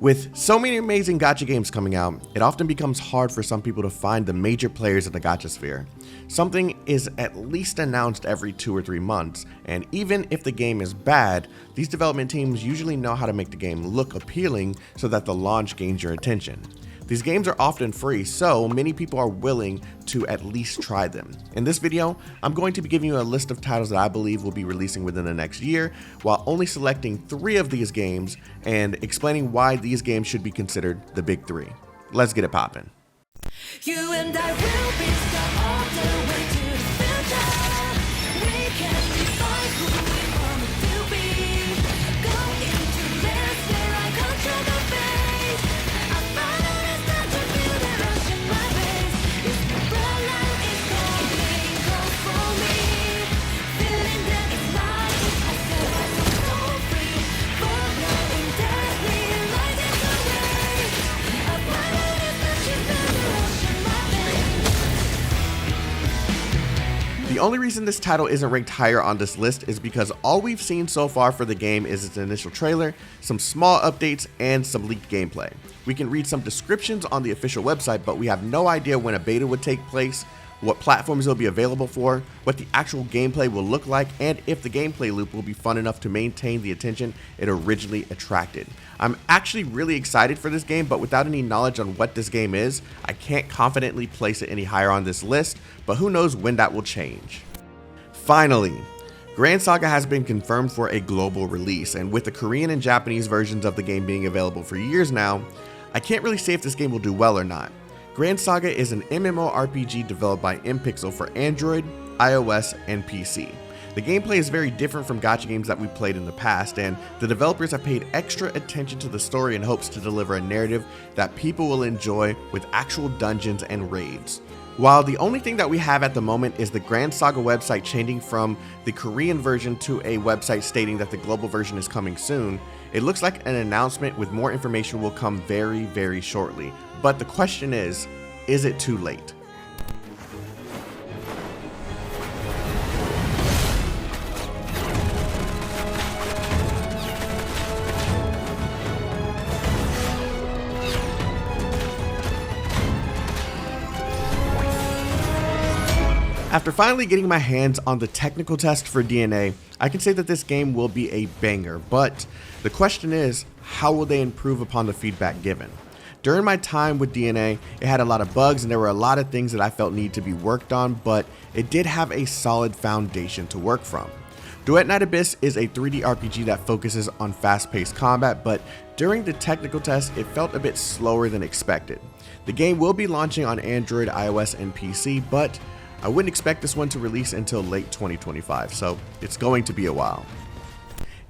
With so many amazing gacha games coming out, it often becomes hard for some people to find the major players in the gacha sphere. Something is at least announced every 2 or 3 months, and even if the game is bad, these development teams usually know how to make the game look appealing so that the launch gains your attention. These games are often free, so many people are willing to at least try them. In this video, I'm going to be giving you a list of titles that I believe will be releasing within the next year, while only selecting 3 of these games and explaining why these games should be considered the big 3. Let's get it poppin'. You and I will be stuck all the way to the future. We can define who we want to be. Go into this where I control the face. I follow the stars to feel the rush in my veins. If the frontline is calling, call for me. Feeling that it's mine. I said I was so free. Following deadly, lighting the way. I follow the stars to feel the rush in my veins. The only reason this title isn't ranked higher on this list is because all we've seen so far for the game is its initial trailer, some small updates, and some leaked gameplay. We can read some descriptions on the official website, but we have no idea when a beta would take place, what platforms it'll be available for, what the actual gameplay will look like, and if the gameplay loop will be fun enough to maintain the attention it originally attracted. I'm actually really excited for this game, but without any knowledge on what this game is, I can't confidently place it any higher on this list, but who knows when that will change. Finally, Gran Saga has been confirmed for a global release, and with the Korean and Japanese versions of the game being available for years now, I can't really say if this game will do well or not. Gran Saga is an MMORPG developed by Mpixel for Android, iOS, and PC. The gameplay is very different from gacha games that we played in the past, and the developers have paid extra attention to the story in hopes to deliver a narrative that people will enjoy with actual dungeons and raids. While the only thing that we have at the moment is the Gran Saga website changing from the Korean version to a website stating that the global version is coming soon, it looks like an announcement with more information will come very, very shortly. But the question is it too late? After finally getting my hands on the technical test for DNA, I can say that this game will be a banger, but the question is, how will they improve upon the feedback given? During my time with DNA, it had a lot of bugs and there were a lot of things that I felt need to be worked on, but it did have a solid foundation to work from. Duet Night Abyss is a 3D RPG that focuses on fast-paced combat, but during the technical test, it felt a bit slower than expected. The game will be launching on Android, iOS, and PC, but I wouldn't expect this one to release until late 2025, so it's going to be a while.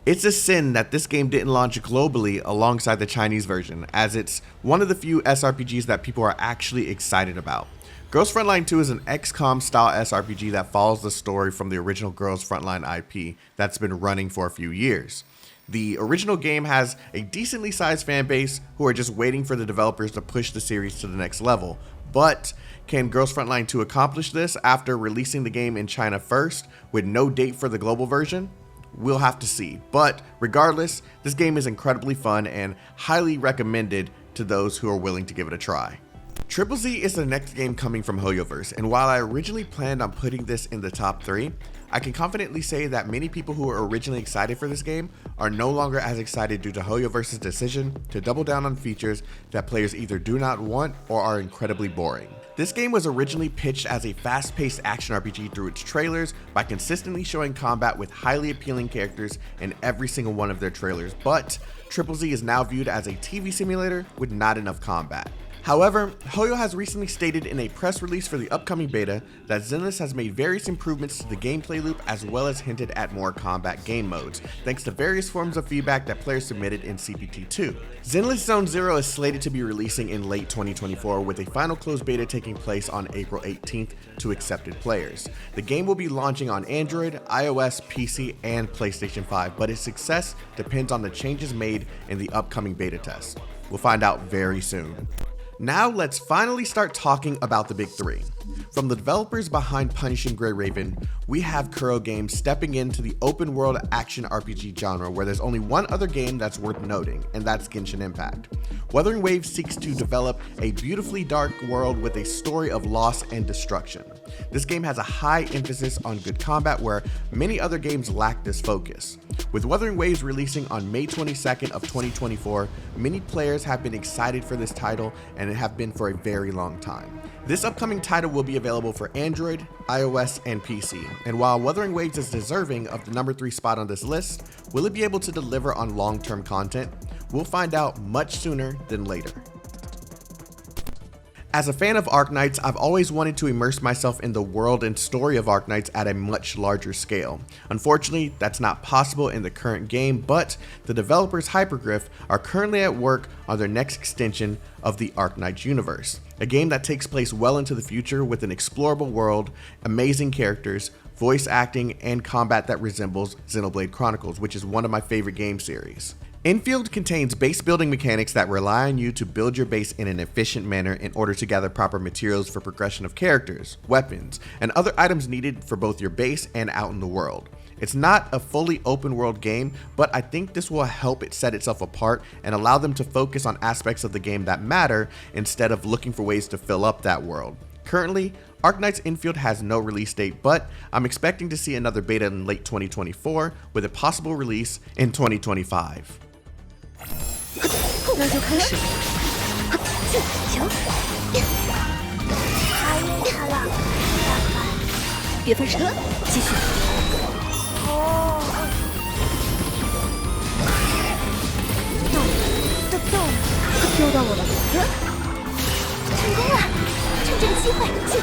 It's a sin that this game didn't launch globally alongside the Chinese version, as it's one of the few SRPGs that people are actually excited about. Girls Frontline 2 is an XCOM style SRPG that follows the story from the original Girls Frontline IP that's been running for a few years. The original game has a decently sized fan base who are just waiting for the developers to push the series to the next level, but can Girls Frontline 2 accomplish this after releasing the game in China first with no date for the global version? We'll have to see, but regardless, this game is incredibly fun and highly recommended to those who are willing to give it a try. Triple Z is the next game coming from HoYoverse, and while I originally planned on putting this in the top 3, I can confidently say that many people who were originally excited for this game are no longer as excited due to HoYoverse's decision to double down on features that players either do not want or are incredibly boring. This game was originally pitched as a fast-paced action RPG through its trailers by consistently showing combat with highly appealing characters in every single one of their trailers, but Triple Z is now viewed as a TV simulator with not enough combat. However, Hoyo has recently stated in a press release for the upcoming beta that Zenless has made various improvements to the gameplay loop as well as hinted at more combat game modes, thanks to various forms of feedback that players submitted in CPT2. Zenless Zone Zero is slated to be releasing in late 2024 with a final closed beta taking place on April 18th to accepted players. The game will be launching on Android, iOS, PC, and PlayStation 5, but its success depends on the changes made in the upcoming beta test. We'll find out very soon. Now let's finally start talking about the big three. From the developers behind Punishing Grey Raven, we have Kuro Games stepping into the open world action RPG genre where there's only one other game that's worth noting, and that's Genshin Impact. Wuthering Waves seeks to develop a beautifully dark world with a story of loss and destruction. This game has a high emphasis on good combat where many other games lack this focus. With Wuthering Waves releasing on May 22nd of 2024, many players have been excited for this title and have been for a very long time. This upcoming title will be available for Android, iOS, and PC, and while Wuthering Waves is deserving of the number 3 spot on this list, will it be able to deliver on long-term content? We'll find out much sooner than later. As a fan of Arknights, I've always wanted to immerse myself in the world and story of Arknights at a much larger scale. Unfortunately, that's not possible in the current game, but the developers Hypergriff are currently at work on their next extension of the Arknights universe, a game that takes place well into the future with an explorable world, amazing characters, voice acting, and combat that resembles Xenoblade Chronicles, which is one of my favorite game series. Endfield contains base building mechanics that rely on you to build your base in an efficient manner in order to gather proper materials for progression of characters, weapons, and other items needed for both your base and out in the world. It's not a fully open world game, but I think this will help it set itself apart and allow them to focus on aspects of the game that matter instead of looking for ways to fill up that world. Currently, Arknights Endfield has no release date, but I'm expecting to see another beta in late 2024 with a possible release in 2025. 那就开始。进球，太厉害了！别分神，继续。哦。丢到我了，成功了！趁这个机会进。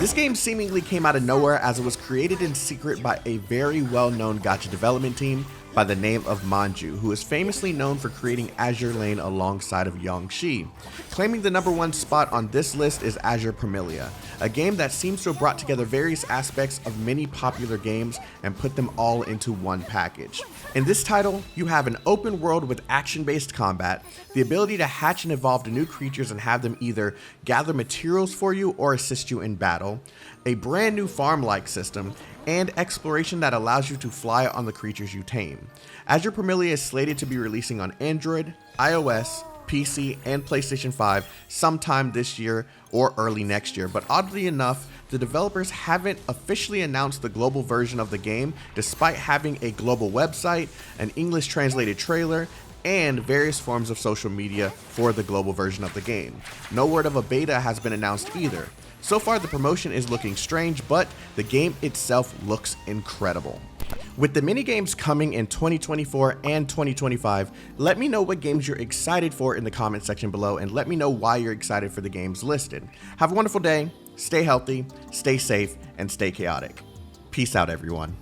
This game seemingly came out of nowhere as it was created in secret by a very well-known gacha development team by the name of Manju, who is famously known for creating Azur Lane alongside of Yongxi. Claiming the number 1 spot on this list is Azur Promilia, a game that seems to have brought together various aspects of many popular games and put them all into one package. In this title, you have an open world with action-based combat, the ability to hatch and evolve to new creatures and have them either gather materials for you or assist you in battle, a brand new farm-like system, and exploration that allows you to fly on the creatures you tame. Azur Promilia is slated to be releasing on Android, iOS, PC, and PlayStation 5 sometime this year or early next year, but oddly enough, the developers haven't officially announced the global version of the game despite having a global website, an English translated trailer, and various forms of social media for the global version of the game. No word of a beta has been announced either. So far, the promotion is looking strange, but the game itself looks incredible. With the minigames coming in 2024 and 2025, let me know what games you're excited for in the comment section below, and let me know why you're excited for the games listed. Have a wonderful day, stay healthy, stay safe, and stay chaotic. Peace out, everyone.